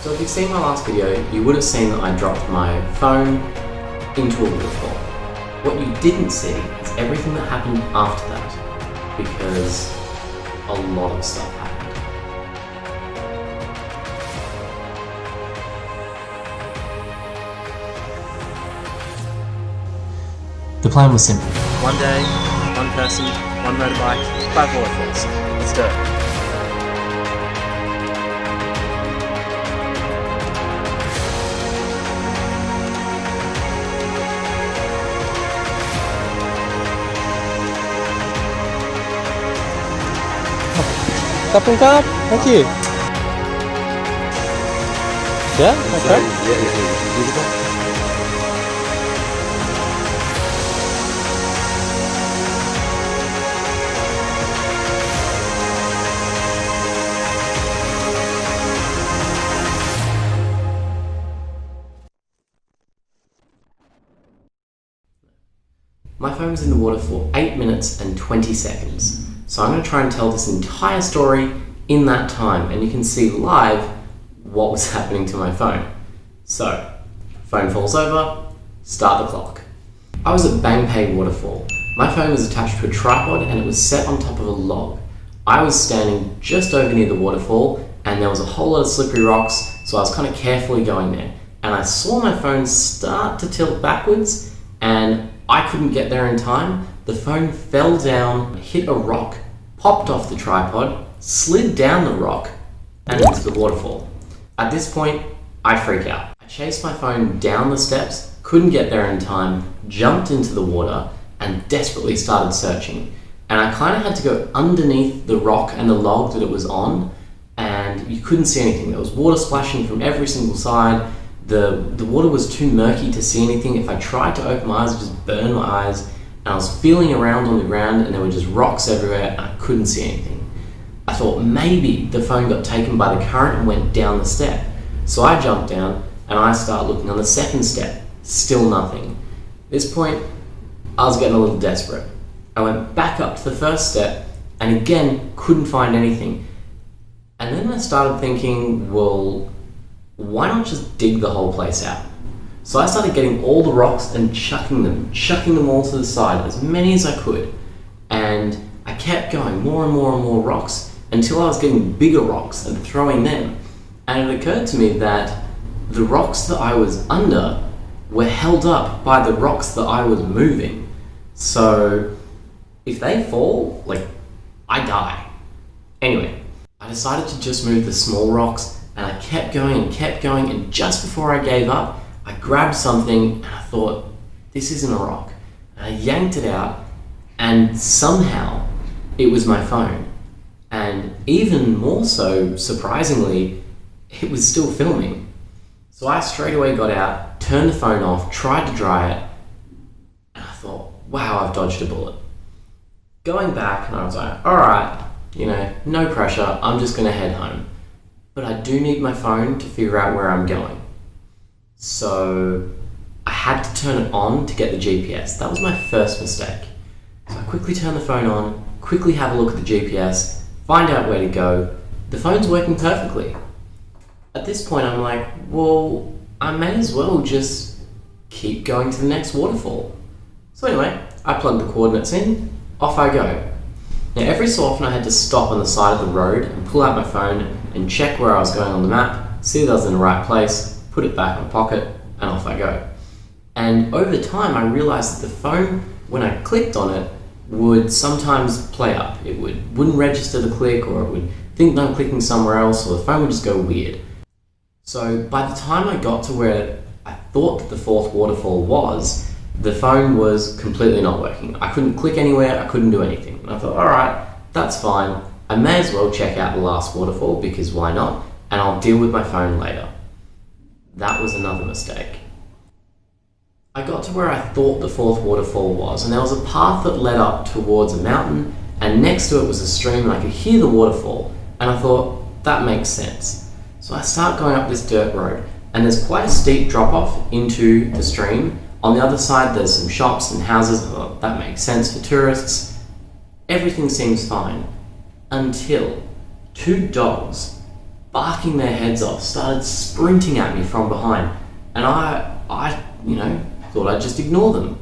So if you've seen my last video, you would have seen that I dropped my phone into a waterfall. What you didn't see is everything that happened after that, because a lot of stuff happened. The plan was simple. One day, one person, one motorbike, 5 waterfalls. Let's do it. Thank you. Yeah, okay. My phone was in the water for 8 minutes and 20 seconds. So I'm going to try and tell this entire story in that time, and you can see live what was happening to my phone. So, phone falls over, start the clock. I was at Bangpay Waterfall. My phone was attached to a tripod and it was set on top of a log. I was standing just over near the waterfall and there was a whole lot of slippery rocks, so I was kind of carefully going there. And I saw my phone start to tilt backwards and I couldn't get there in time. The phone fell down, hit a rock, popped off the tripod, slid down the rock, and into the waterfall. At this point, I freak out. I chased my phone down the steps, couldn't get there in time, jumped into the water, and desperately started searching. And I kind of had to go underneath the rock and the log that it was on, and you couldn't see anything. There was water splashing from every single side. The water was too murky to see anything. If I tried to open my eyes, it just burned my eyes. And I was feeling around on the ground and there were just rocks everywhere and I couldn't see anything. I thought maybe the phone got taken by the current and went down the step. So I jumped down and I started looking on the second step. Still nothing. At this point, I was getting a little desperate. I went back up to the first step and again couldn't find anything. And then I started thinking, well, why not just dig the whole place out? So I started getting all the rocks and chucking them all to the side, as many as I could. And I kept going, more and more and more rocks, until I was getting bigger rocks and throwing them. And it occurred to me that the rocks that I was under were held up by the rocks that I was moving. So if they fall, I die. Anyway, I decided to just move the small rocks, and I kept going, and just before I gave up, I grabbed something and I thought, this isn't a rock. And I yanked it out and somehow it was my phone. And even more so, surprisingly, it was still filming. So I straight away got out, turned the phone off, tried to dry it, and I thought, wow, I've dodged a bullet. Going back, and I was like, alright, no pressure, I'm just gonna head home. But I do need my phone to figure out where I'm going. So I had to turn it on to get the GPS. That was my first mistake. So I quickly turn the phone on, quickly have a look at the GPS, find out where to go. The phone's working perfectly. At this point I'm like, well, I may as well just keep going to the next waterfall. So anyway, I plugged the coordinates in, off I go. Now every so often I had to stop on the side of the road and pull out my phone and check where I was going on the map, see that I was in the right place, put it back in my pocket, and off I go. And over time I realized that the phone, when I clicked on it, would sometimes play up. It wouldn't register the click, or it would think that I'm clicking somewhere else, or the phone would just go weird. So by the time I got to where I thought that the fourth waterfall was, the phone was completely not working. I couldn't click anywhere, I couldn't do anything. And I thought, alright, that's fine. I may as well check out the last waterfall, because why not? And I'll deal with my phone later. That was another mistake. I got to where I thought the fourth waterfall was, and there was a path that led up towards a mountain, and next to it was a stream, and I could hear the waterfall, and I thought, that makes sense. So I start going up this dirt road, and there's quite a steep drop off into the stream. On the other side there's some shops and houses. I thought, that makes sense for tourists. Everything seems fine, until 2 dogs barking their heads off, started sprinting at me from behind, and I thought I'd just ignore them.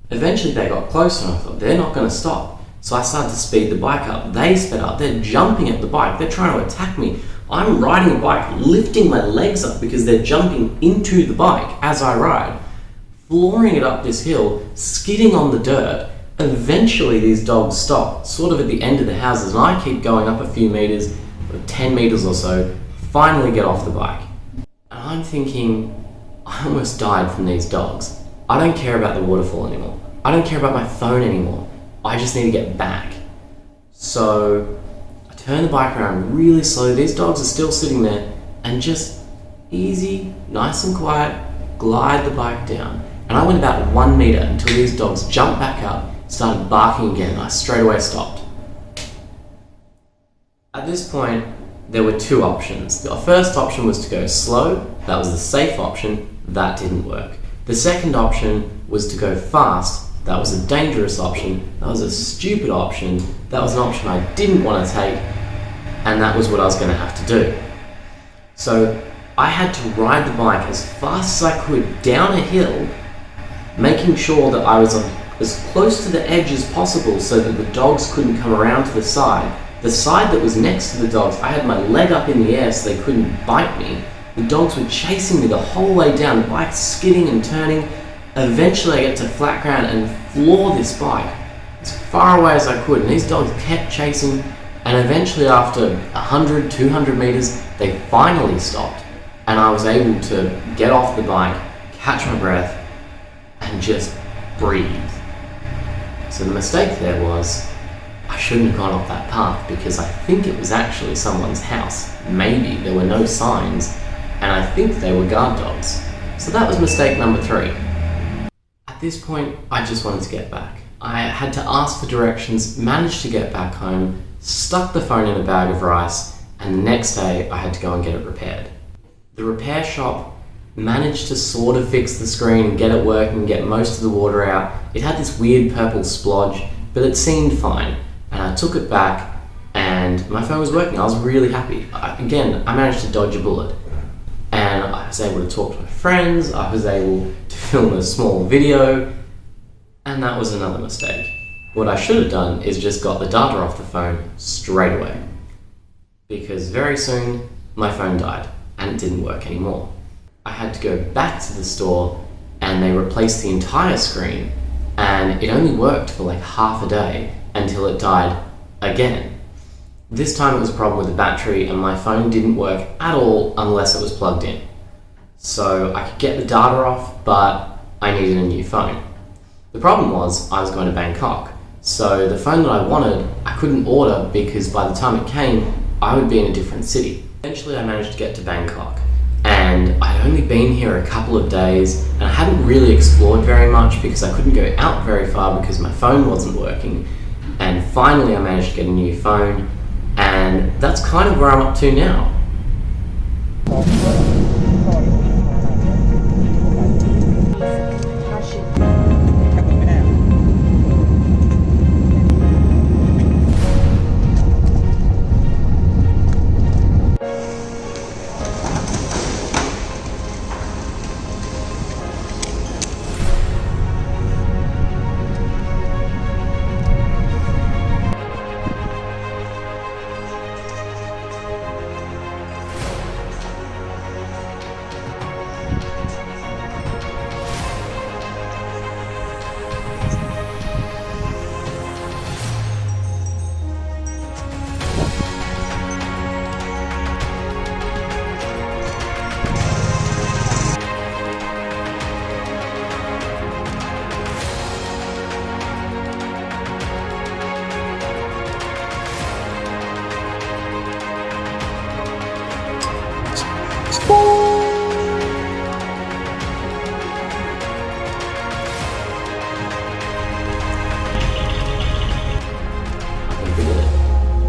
Eventually they got closer and I thought, they're not going to stop. So I started to speed the bike up. They sped up. They're jumping at the bike. They're trying to attack me. I'm riding a bike, lifting my legs up because they're jumping into the bike as I ride, flooring it up this hill, skidding on the dirt. Eventually these dogs stop, sort of at the end of the houses, and I keep going up a few meters, 10 meters or so, finally get off the bike. And I'm thinking, I almost died from these dogs. I don't care about the waterfall anymore. I don't care about my phone anymore. I just need to get back. So I turn the bike around really slowly. These dogs are still sitting there, and just easy, nice and quiet, glide the bike down. And I went about 1 meter until these dogs jumped back up, started barking again. I straight away stopped. At this point, there were two options. The first option was to go slow. That was the safe option. That didn't work. The second option was to go fast. That was a dangerous option. That was a stupid option. That was an option I didn't want to take, and that was what I was going to have to do. So I had to ride the bike as fast as I could down a hill, making sure that I was as close to the edge as possible so that the dogs couldn't come around to the side. The side that was next to the dogs, I had my leg up in the air so they couldn't bite me. The dogs were chasing me the whole way down, the bike skidding and turning. Eventually I get to flat ground and floor this bike as far away as I could, and these dogs kept chasing, and eventually after 100, 200 meters, they finally stopped, and I was able to get off the bike, catch my breath, and just breathe. So the mistake there was, I shouldn't have gone off that path because I think it was actually someone's house. Maybe there were no signs, and I think they were guard dogs. So that was mistake number 3. At this point, I just wanted to get back. I had to ask for directions, managed to get back home, stuck the phone in a bag of rice, and the next day I had to go and get it repaired. The repair shop managed to sort of fix the screen and get it working, get most of the water out. It had this weird purple splodge, but it seemed fine. And I took it back and my phone was working. I was really happy. I managed to dodge a bullet. And I was able to talk to my friends, I was able to film a small video, and that was another mistake. What I should have done is just got the data off the phone straight away. Because very soon, my phone died, and it didn't work anymore. I had to go back to the store, and they replaced the entire screen, and it only worked for like half a day until it died again. This time it was a problem with the battery, and my phone didn't work at all unless it was plugged in. So I could get the data off, but I needed a new phone. The problem was I was going to Bangkok, so the phone that I wanted I couldn't order because by the time it came I would be in a different city. Eventually I managed to get to Bangkok, and I'd only been here a couple of days and I hadn't really explored very much because I couldn't go out very far because my phone wasn't working. And finally I managed to get a new phone, and that's kind of where I'm up to now.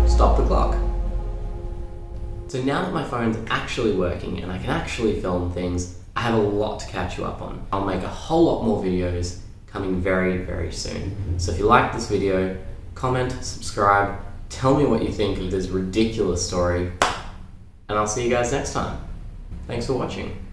Stop the clock. So now that my phone's actually working and I can actually film things, I have a lot to catch you up on. I'll make a whole lot more videos coming very, very soon. So if you like this video, comment, subscribe, tell me what you think of this ridiculous story, and I'll see you guys next time. Thanks for watching.